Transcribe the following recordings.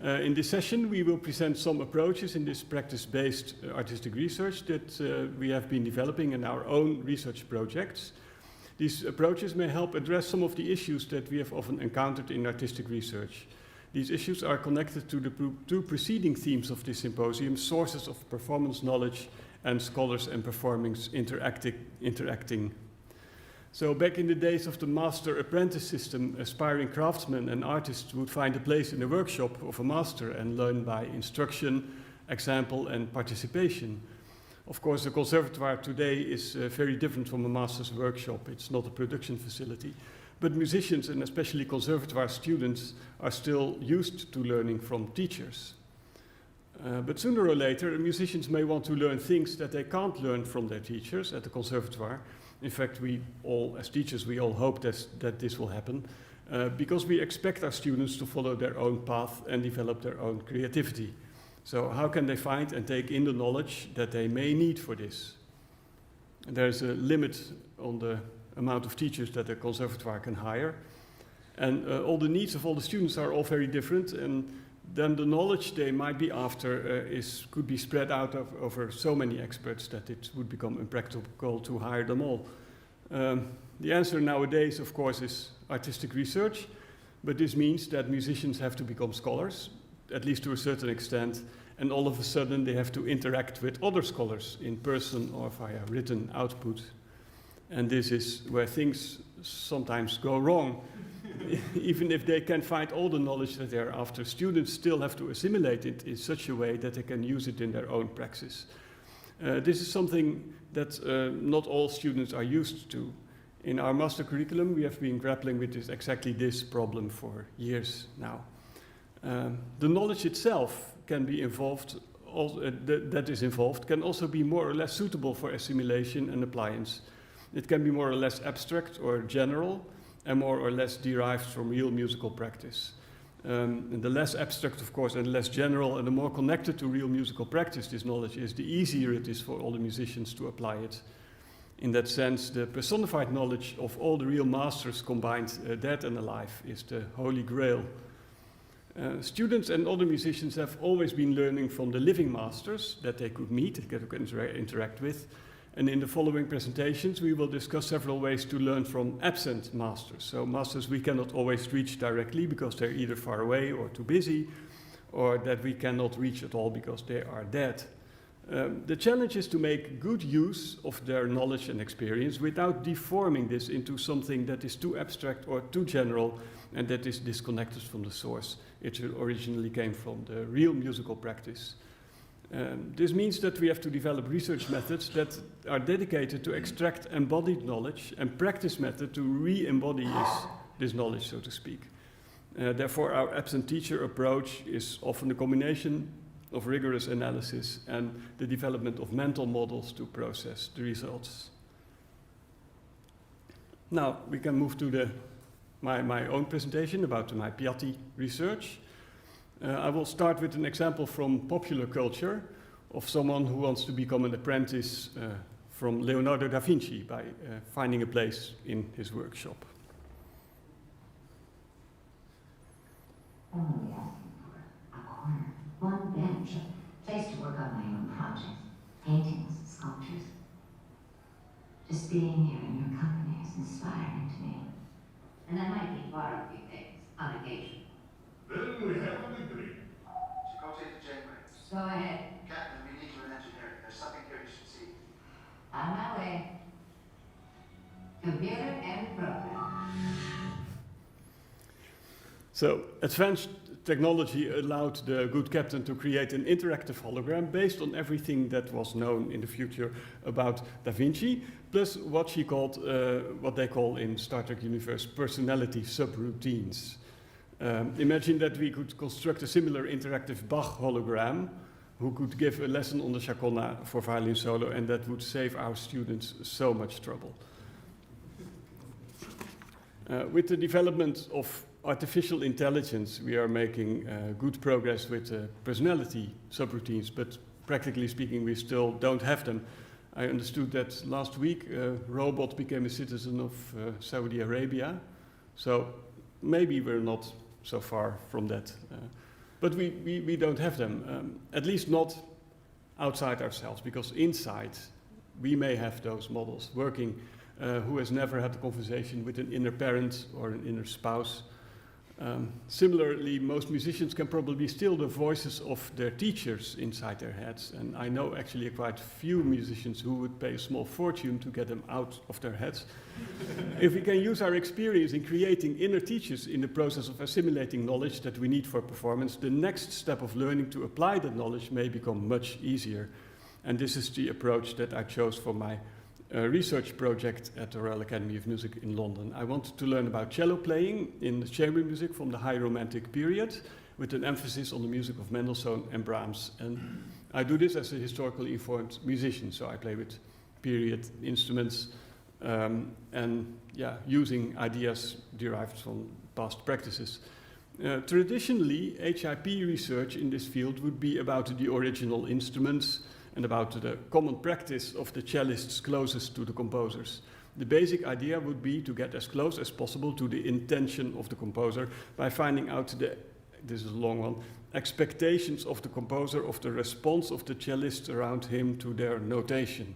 In this session, we will present some approaches in this practice-based artistic research that we have been developing in our own research projects. These approaches may help address some of the issues that we have often encountered in artistic research. These issues are connected to the two preceding themes of this symposium, sources of performance knowledge and scholars and performers interacting. So back in the days of the master-apprentice system, aspiring craftsmen and artists would find a place in the workshop of a master and learn by instruction, example, and participation. Of course, the conservatoire today is very different from a master's workshop. It's not a production facility. But musicians, and especially conservatoire students, are still used to learning from teachers. But sooner or later, musicians may want to learn things that they can't learn from their teachers at the conservatoire. In fact, we all, as teachers, we all hope that this will happen because we expect our students to follow their own path and develop their own creativity. So how can they find and take in the knowledge that they may need for this? And there's a limit on the amount of teachers that a conservatoire can hire. And all the needs of all the students are all very different, and then the knowledge they might be after could be spread out over so many experts that it would become impractical to hire them all. The answer nowadays, of course, is artistic research, but this means that musicians have to become scholars, at least to a certain extent, and all of a sudden they have to interact with other scholars in person or via written output. And this is where things sometimes go wrong. Even if they can find all the knowledge that they're after, students still have to assimilate it in such a way that they can use it in their own praxis. This is something that not all students are used to. In our master curriculum, we have been grappling with exactly this problem for years now. The knowledge itself can be involved, that is involved, can also be more or less suitable for assimilation and appliance. It can be more or less abstract or general, and more or less derived from real musical practice. And the less abstract, of course, and less general, and the more connected to real musical practice this knowledge is, the easier it is for all the musicians to apply it. In that sense, the personified knowledge of all the real masters combined, dead and alive, is the holy grail. Students and other musicians have always been learning from the living masters that they could meet, that they could interact with. And in the following presentations, we will discuss several ways to learn from absent masters. So masters we cannot always reach directly because they're either far away or too busy, or that we cannot reach at all because they are dead. The challenge is to make good use of their knowledge and experience without deforming this into something that is too abstract or too general and that is disconnected from the source. It originally came from the real musical practice. This means that we have to develop research methods that are dedicated to extract embodied knowledge and practice methods to re-embody this knowledge, so to speak. Therefore, our absent teacher approach is often a combination of rigorous analysis and the development of mental models to process the results. Now, we can move to my own presentation about my Piatti research. I will start with an example from popular culture of someone who wants to become an apprentice from Leonardo da Vinci by finding a place in his workshop. Only asking for a corner, one bench, a place to work on my own projects, paintings, sculptures. Just being here in your company is inspiring to me. And I might be borrowed a few things on occasion. Then we have an agreement. Chicote to Janeway. Go ahead. Captain, we need you in engineering. There's something here you should see. On my way. Computer and program. So, advanced technology allowed the good captain to create an interactive hologram based on everything that was known in the future about Da Vinci, plus what they call in Star Trek universe personality subroutines. Imagine that we could construct a similar interactive Bach hologram who could give a lesson on the chaconne for violin solo, and that would save our students so much trouble. With the development of artificial intelligence, we are making good progress with personality subroutines, but practically speaking, we still don't have them. I understood that last week a robot became a citizen of Saudi Arabia, so maybe we're not so far from that. But we don't have them, at least not outside ourselves, because inside we may have those models working who has never had a conversation with an inner parent or an inner spouse. Similarly, most musicians can probably steal the voices of their teachers inside their heads, and I know actually quite few musicians who would pay a small fortune to get them out of their heads. If we can use our experience in creating inner teachers in the process of assimilating knowledge that we need for performance, the next step of learning to apply that knowledge may become much easier. And this is the approach that I chose for my research project at the Royal Academy of Music in London. I wanted to learn about cello playing in chamber music from the High Romantic period, with an emphasis on the music of Mendelssohn and Brahms. And I do this as a historically informed musician, so I play with period instruments using ideas derived from past practices. Traditionally, HIP research in this field would be about the original instruments and about the common practice of the cellists closest to the composers. The basic idea would be to get as close as possible to the intention of the composer by finding out this is a long one, expectations of the composer of the response of the cellists around him to their notation.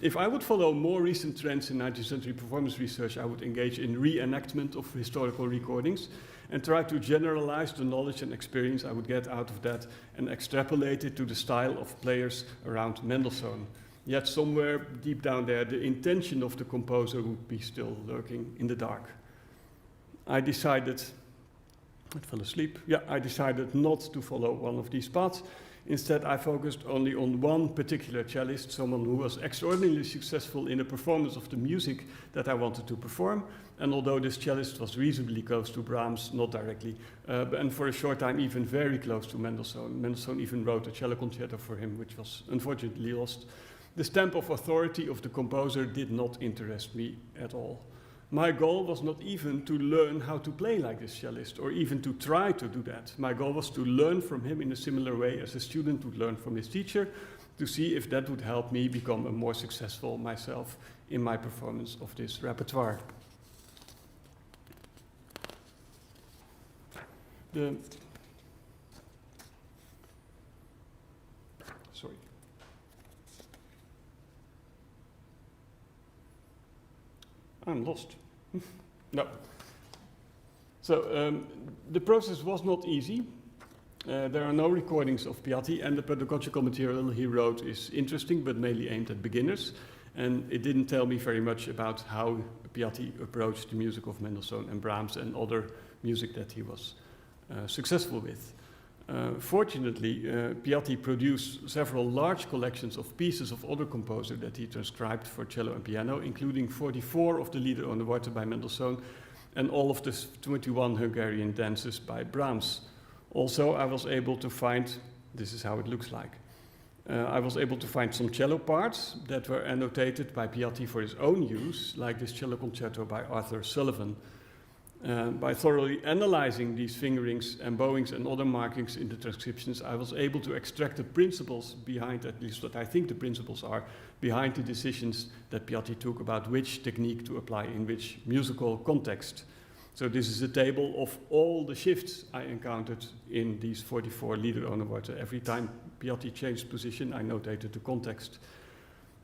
If I would follow more recent trends in 19th century performance research, I would engage in reenactment of historical recordings and try to generalize the knowledge and experience I would get out of that and extrapolate it to the style of players around Mendelssohn. Yet somewhere deep down there, the intention of the composer would be still lurking in the dark. I decided not to follow one of these paths. Instead, I focused only on one particular cellist, someone who was extraordinarily successful in a performance of the music that I wanted to perform. And although this cellist was reasonably close to Brahms, not directly, and for a short time even very close to Mendelssohn. Mendelssohn even wrote a cello concerto for him, which was unfortunately lost. The stamp of authority of the composer did not interest me at all. My goal was not even to learn how to play like this cellist, or even to try to do that. My goal was to learn from him in a similar way as a student would learn from his teacher, to see if that would help me become a more successful myself in my performance of this repertoire. I'm lost. No. So the process was not easy. There are no recordings of Piatti, and the pedagogical material he wrote is interesting, but mainly aimed at beginners. And it didn't tell me very much about how Piatti approached the music of Mendelssohn and Brahms and other music that he was successful with. Fortunately, Piatti produced several large collections of pieces of other composers that he transcribed for cello and piano, including 44 of the Lieder ohne Worte by Mendelssohn and all of the 21 Hungarian dances by Brahms. Also, I was able to find, this is how it looks like, I was able to find some cello parts that were annotated by Piatti for his own use, like this cello concerto by Arthur Sullivan. By thoroughly analyzing these fingerings and bowings and other markings in the transcriptions, I was able to extract the principles behind, at least what I think the principles are, behind the decisions that Piatti took about which technique to apply in which musical context. So this is a table of all the shifts I encountered in these 44 Lieder ohne Worte. Every time Piatti changed position, I notated the context.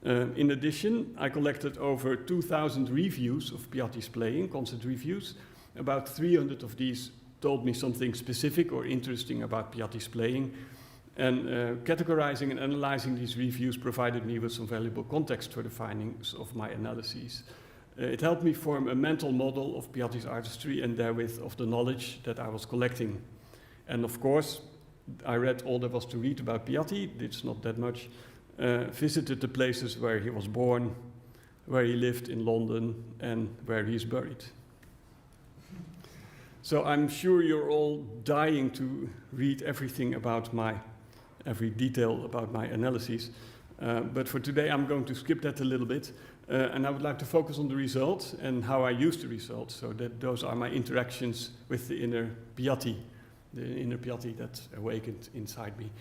In addition, I collected over 2,000 reviews of Piatti's playing, concert reviews. About 300 of these told me something specific or interesting about Piatti's playing, and categorizing and analyzing these reviews provided me with some valuable context for the findings of my analyses. It helped me form a mental model of Piatti's artistry and therewith of the knowledge that I was collecting. And of course, I read all there was to read about Piatti, it's not that much, visited the places where he was born, where he lived in London, and where he is buried. So I'm sure you're all dying to read everything about every detail about my analyses. But for today, I'm going to skip that a little bit. And I would like to focus on the results and how I use the results. So that those are my interactions with the inner Piatti that awakened inside me.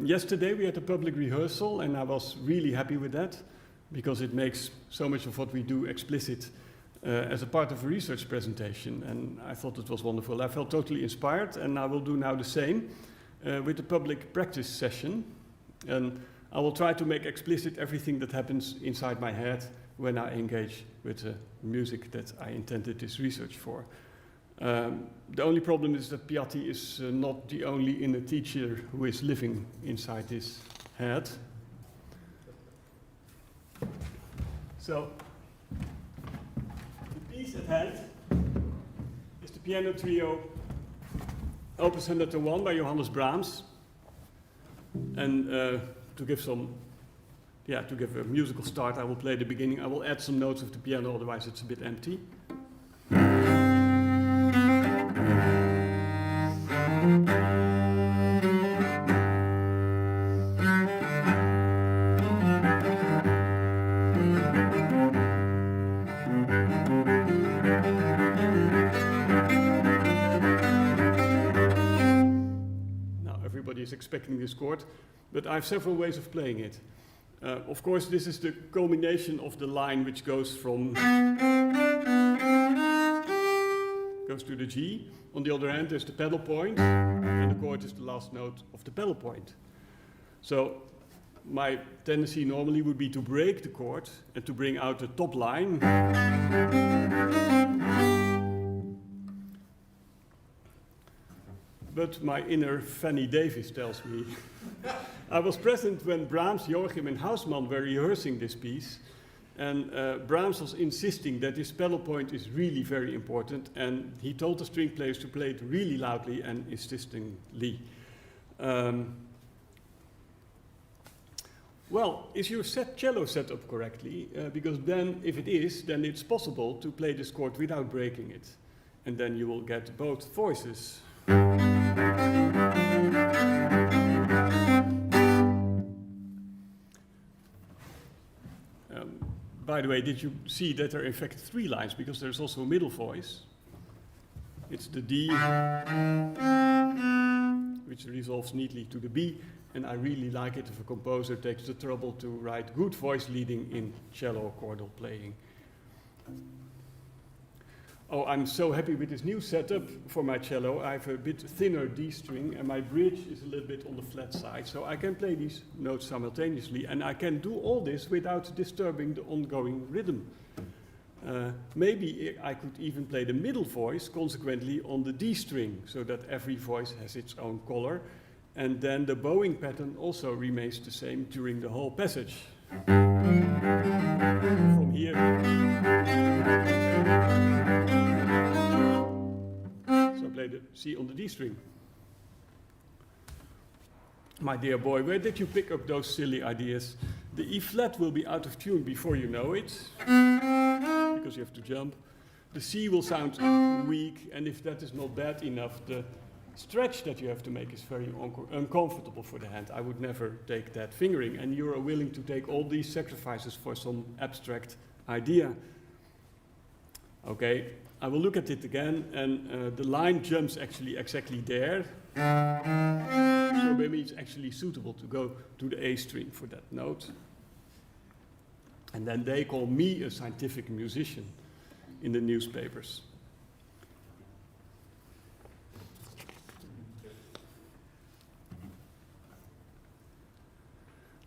Yesterday, we had a public rehearsal, and I was really happy with that because it makes so much of what we do explicit. as a part of a research presentation, and I thought it was wonderful. I felt totally inspired, and I will do now the same with the public practice session. And I will try to make explicit everything that happens inside my head when I engage with the music that I intended this research for. The only problem is that Piatti is not the only inner teacher who is living inside his head. So, the piece at hand is the piano trio Opus 101 by Johannes Brahms. And to give a musical start, I will play the beginning. I will add some notes of the piano, otherwise it's a bit empty. Is expecting this chord, but I have several ways of playing it. Of course, this is the culmination of the line which goes to the G. On the other hand, there's the pedal point, and the chord is the last note of the pedal point. So my tendency normally would be to break the chord and to bring out the top line. But my inner Fanny Davis tells me. I was present when Brahms, Joachim, and Hausmann were rehearsing this piece, and Brahms was insisting that this pedal point is really very important, and he told the string players to play it really loudly and insistingly. Well, is your cello set up correctly? Because then, if it is, then it's possible to play this chord without breaking it, and then you will get both voices. By the way, did you see that there are in fact 3 lines, because there's also a middle voice. It's the D, which resolves neatly to the B, and I really like it if a composer takes the trouble to write good voice leading in cello chordal playing. Oh, I'm so happy with this new setup for my cello. I have a bit thinner D string, and my bridge is a little bit on the flat side, so I can play these notes simultaneously, and I can do all this without disturbing the ongoing rhythm. Maybe I could even play the middle voice consequently on the D string, so that every voice has its own color, and then the bowing pattern also remains the same during the whole passage. From here. So play the C on the D string. My dear boy, where did you pick up those silly ideas? The E flat will be out of tune before you know it, because you have to jump. The C will sound weak, and if that is not bad enough, the stretch that you have to make is very uncomfortable for the hand. I would never take that fingering, and you are willing to take all these sacrifices for some abstract idea. Okay, I will look at it again, and the line jumps actually exactly there. So maybe it's actually suitable to go to the A string for that note. And then they call me a scientific musician in the newspapers.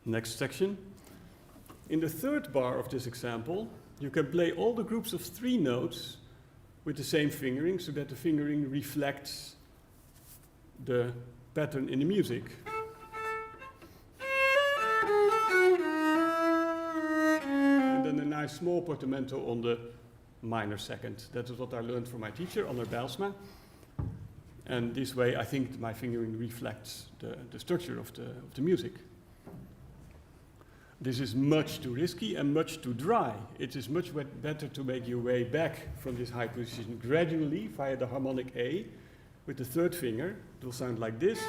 Next section. In the third bar of this example, you can play all the groups of 3 notes with the same fingering, so that the fingering reflects the pattern in the music. And then a nice small portamento on the minor second. That is what I learned from my teacher, Anna Bijlsma. And this way, I think my fingering reflects the structure of the music. This is much too risky and much too dry. It is much better to make your way back from this high position gradually via the harmonic A with the 3rd finger. It will sound like this.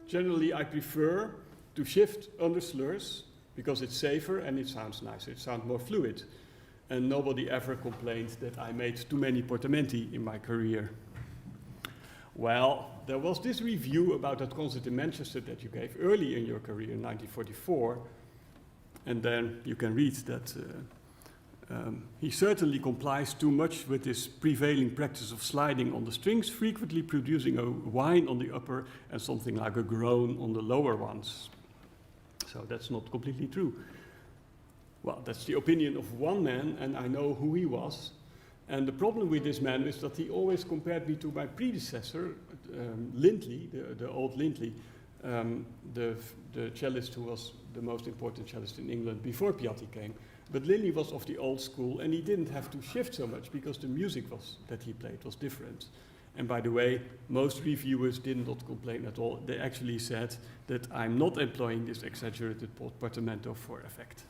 Generally, I prefer to shift under slurs because it's safer and it sounds nicer. It sounds more fluid. And nobody ever complained that I made too many portamenti in my career. Well, there was this review about that concert in Manchester that you gave early in your career in 1944. And then you can read that he certainly complies too much with this prevailing practice of sliding on the strings, frequently producing a whine on the upper and something like a groan on the lower ones. So that's not completely true. Well, that's the opinion of one man, and I know who he was. And the problem with this man is that he always compared me to my predecessor, Lindley, the old Lindley, the cellist who was the most important cellist in England before Piatti came. But Lindley was of the old school, and he didn't have to shift so much because the music that he played was different. And by the way, most reviewers did not complain at all. They actually said that I'm not employing this exaggerated portamento for effect.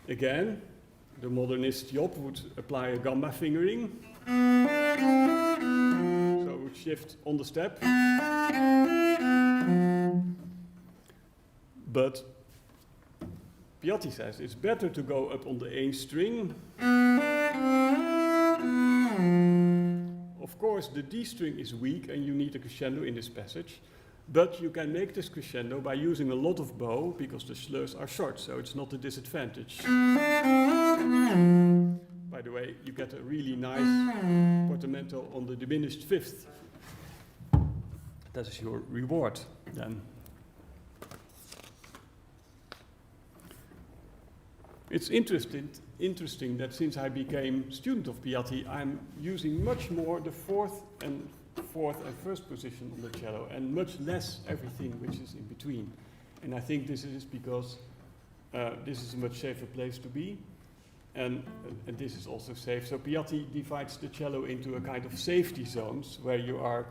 Again, the modernist Job would apply a gamba fingering. So it would shift on the step. But Piatti says it's better to go up on the A string. Of course, the D string is weak and you need a crescendo in this passage. But you can make this crescendo by using a lot of bow because the slurs are short, so it's not a disadvantage. By the way, you get a really nice portamento on the diminished fifth. That is your reward then. It's interesting that since I became student of Piatti, I'm using much more the fourth and first position on the cello, and much less everything which is in between. And I think this is because this is a much safer place to be, and this is also safe. So Piatti divides the cello into a kind of safety zones where you are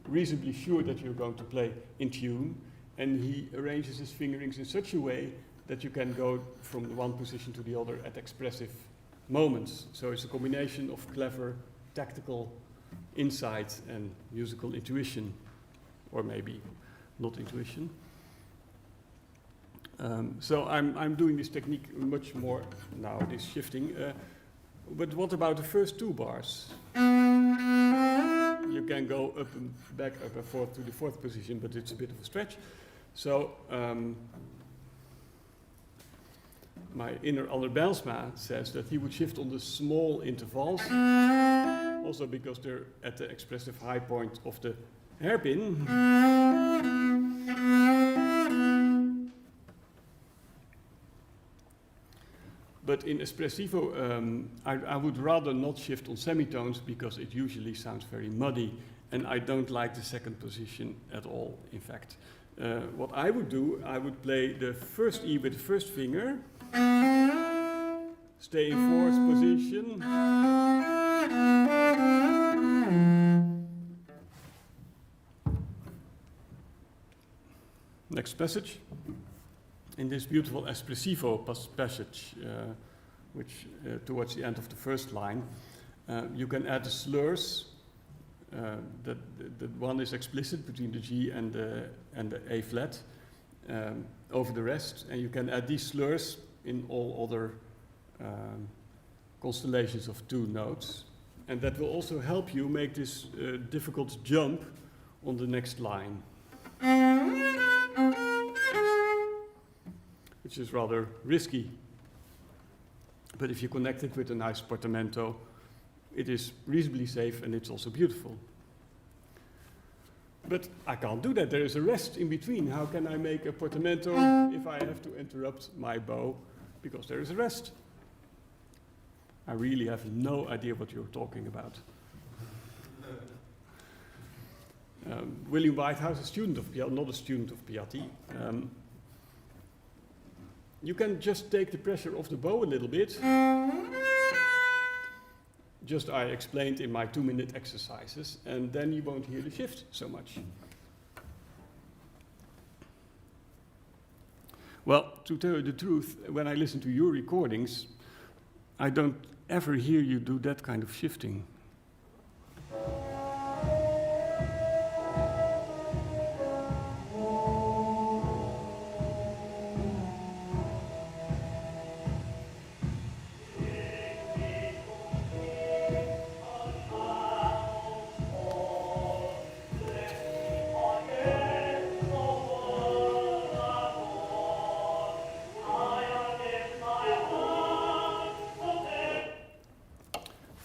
reasonably sure that you're going to play in tune, and he arranges his fingerings in such a way that you can go from the one position to the other at expressive moments. So it's a combination of clever, tactical insight and musical intuition, or maybe not intuition. So I'm doing this technique much more now, this shifting. But what about the first two bars? You can go up and back, up and forth to the fourth position, but it's a bit of a stretch. So my inner Aller Bijlsma says that he would shift on the small intervals, also because they're at the expressive high point of the hairpin. But in espressivo, I would rather not shift on semitones because it usually sounds very muddy, and I don't like the second position at all, in fact. What I would do, I would play the first E with the first finger, stay in fourth position, next passage. In this beautiful espressivo passage, which towards the end of the first line, you can add the slurs. That one is explicit between the G and the A flat over the rest, and you can add these slurs in all other constellations of two notes, and that will also help you make this difficult jump on the next line, which is rather risky. But if you connect it with a nice portamento, it is reasonably safe and it's also beautiful. But I can't do that. There is a rest in between. How can I make a portamento if I have to interrupt my bow because there is a rest? I really have no idea what you're talking about. William Whitehouse, a student of Piatti, not a student of Piatti. You can just take the pressure off the bow a little bit. Just I explained in my 2-minute exercises, and then you won't hear the shift so much. Well, to tell you the truth, when I listen to your recordings, I don't ever hear you do that kind of shifting.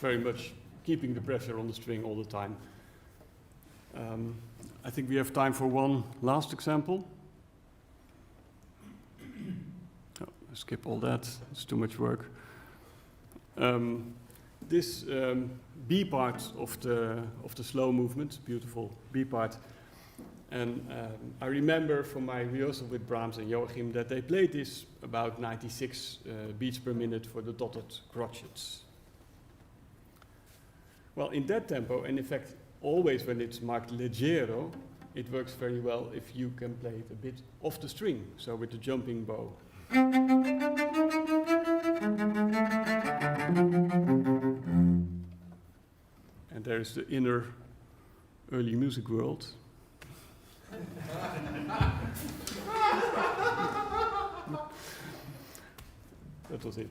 very much keeping the pressure on the string all the time. I think we have time for one last example. Oh, skip all that, it's too much work. This B part of the slow movement, beautiful B part, and I remember from my rehearsal with Brahms and Joachim that they played this about 96 beats per minute for the dotted crotchets. Well, in that tempo, and in fact, always when it's marked leggero, it works very well if you can play it a bit off the string, so with the jumping bow. And there is the inner early music world. That was it.